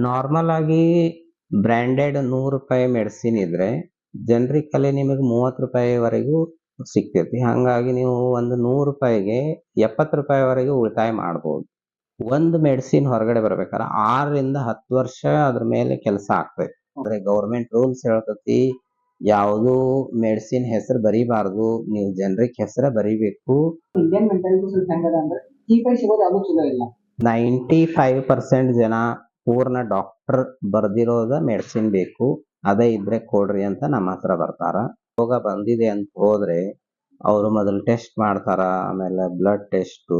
Normal ಆಗಿ branded ₹100 medicine ಇದ್ರೆ generic ಅಲ್ಲಿ ನಿಮಗೆ ₹30 ವರೆಗೂ ಸಿಗ್ತೈತಿ. ಹಂಗಾಗಿ ನೀವು ಒಂದು ₹100ಗೆ ₹70 ವರೆಗೂ ಉಳಿತಾಯ ಮಾಡ್ಬೋದು. ಒಂದು ಮೆಡಿಸಿನ್ ಹೊರಗಡೆ ಬರ್ಬೇಕಾದ್ರೆ 6ರಿಂದ 10 ವರ್ಷ ಅದ್ರ ಮೇಲೆ ಕೆಲಸ ಆಗ್ತೈತಿ. ಅಂದ್ರೆ ಗೌರ್ಮೆಂಟ್ ರೂಲ್ಸ್ ಹೇಳ್ತತಿ ಯಾವುದು ಮೆಡಿಸಿನ್ ಹೆಸರು ಬರೀಬಾರ್ದು, ನೀವು ಜನರಿಕ್ ಹೆಸರ ಬರೀಬೇಕು. ಇಂಡಿಯನ್ ಮೆಂಟಾಲಿಟಿ ಸ್ವಲ್ಪ ಹೆಂಗದ ಅಂದ್ರೆ ಚೀಪಾಗಿ ಸಿಗೋದು ಯಾವುದು ಚಲೋ ಇಲ್ಲ. 95% ಜನ ಪೂರ್ಣ ಡಾಕ್ಟರ್ ಬರ್ದಿರೋದ ಮೆಡಿಸಿನ್ ಬೇಕು, ಅದೇ ಇದ್ರೆ ಕೊಡ್ರಿ ಅಂತ ನಮ್ಮ ಹತ್ರ ಬರ್ತಾರ. ರೋಗ ಬಂದಿದೆ ಅಂತ ಹೋದ್ರೆ ಅವರು ಮೊದಲು ಟೆಸ್ಟ್ ಮಾಡ್ತಾರ, ಆಮೇಲೆ ಬ್ಲಡ್ ಟೆಸ್ಟು,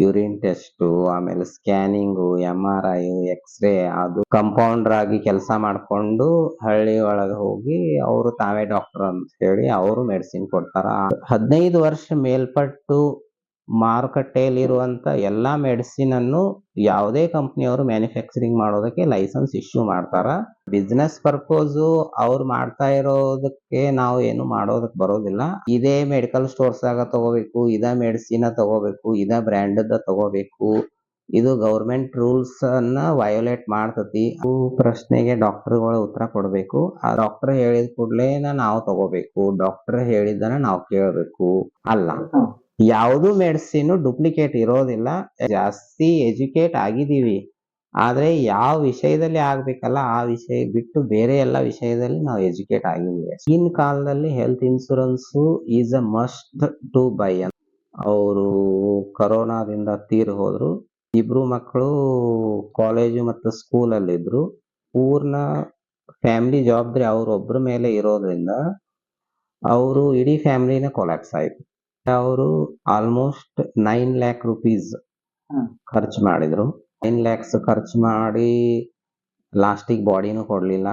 ಯೂರಿನ್ ಟೆಸ್ಟು, ಆಮೇಲೆ ಸ್ಕ್ಯಾನಿಂಗು, MRI, ಎಕ್ಸ್ರೇ, ಅದು ಕಂಪೌಂಡರ್ ಆಗಿ ಕೆಲಸ ಮಾಡ್ಕೊಂಡು ಹಳ್ಳಿ ಒಳಗೆ ಹೋಗಿ ಅವರು ತಾವೇ ಡಾಕ್ಟರ್ ಅಂತ ಹೇಳಿ ಅವರು ಮೆಡಿಸಿನ್ ಕೊಡ್ತಾರ. 15 ವರ್ಷ ಮೇಲ್ಪಟ್ಟು ಮಾರುಕಟ್ಟೆಯಲ್ಲಿ ಇರುವಂತ ಎಲ್ಲಾ ಮೆಡಿಸಿನ್ ಅನ್ನು ಯಾವುದೇ ಕಂಪನಿಯವರು ಮ್ಯಾನುಫ್ಯಾಕ್ಚರಿಂಗ್ ಮಾಡೋದಕ್ಕೆ ಲೈಸೆನ್ಸ್ ಇಶ್ಯೂ ಮಾಡ್ತಾರ. ಬಿಸ್ನೆಸ್ ಪರ್ಪೋಸ್ ಅವ್ರು ಮಾಡ್ತಾ ಇರೋದಕ್ಕೆ ನಾವು ಏನು ಮಾಡೋದಕ್ಕೆ ಬರೋದಿಲ್ಲ. ಇದೇ ಮೆಡಿಕಲ್ ಸ್ಟೋರ್ಸ್ ಆಗ ತಗೋಬೇಕು, ಇದ ಮೆಡಿಸಿನ್ ತಗೋಬೇಕು, ಇದ ಬ್ರ್ಯಾಂಡ್ ತಗೋಬೇಕು, ಇದು ಗೌರ್ಮೆಂಟ್ ರೂಲ್ಸ್ ಅನ್ನ ವಯೋಲೇಟ್ ಮಾಡ್ತತಿ. ಪ್ರಶ್ನೆಗೆ ಡಾಕ್ಟರ್ಗಳು ಉತ್ತರ ಕೊಡ್ಬೇಕು. ಆ ಡಾಕ್ಟರ್ ಹೇಳಿದ ಕೂಡಲೇ ನಾವು ತಗೋಬೇಕು, ಡಾಕ್ಟರ್ ಹೇಳಿದ್ದನ್ನ ನಾವು ಕೇಳಬೇಕು ಅಲ್ಲ. ಯಾವುದು ಮೆಡಿಸಿನ್ ಡೂಪ್ಲಿಕೇಟ್ ಇರೋದಿಲ್ಲ. ಜಾಸ್ತಿ ಎಜುಕೇಟ್ ಆಗಿದ್ದೀವಿ, ಆದ್ರೆ ಯಾವ ವಿಷಯದಲ್ಲಿ ಆಗ್ಬೇಕಲ್ಲ ಆ ವಿಷಯ ಬಿಟ್ಟು ಬೇರೆ ಎಲ್ಲ ವಿಷಯದಲ್ಲಿ ನಾವು ಎಜುಕೇಟ್ ಆಗಿದ್ದೀವಿ. ಈಗಿನ ಕಾಲದಲ್ಲಿ health insurance is a must to buy ಅಂತ. ಅವರು ಕರೋನಾದಿಂದ ತೀರಿ ಹೋದ್ರು. ಇಬ್ರು ಮಕ್ಕಳು ಕಾಲೇಜು ಮತ್ತು ಸ್ಕೂಲ್ ಅಲ್ಲಿ ಇದ್ರು. ಪೂರ್ಣ ಫ್ಯಾಮಿಲಿ ಜವಾಬ್ದಾರಿ ಅವ್ರೊಬ್ರ ಮೇಲೆ ಇರೋದ್ರಿಂದ ಅವರು ಇಡೀ ಫ್ಯಾಮಿಲಿನ ಕೊಲ್ಯಾಪ್ಸ್ ಆಯ್ತು. ಅವರು ಆಲ್ಮೋಸ್ಟ್ 9 lakh rupees ಖರ್ಚು ಮಾಡಿದ್ರು. 9 lakhs ಖರ್ಚು ಮಾಡಿ ಲಾಸ್ಟಿಗೆ ಬಾಡಿನೂ ಕೊಡ್ಲಿಲ್ಲ.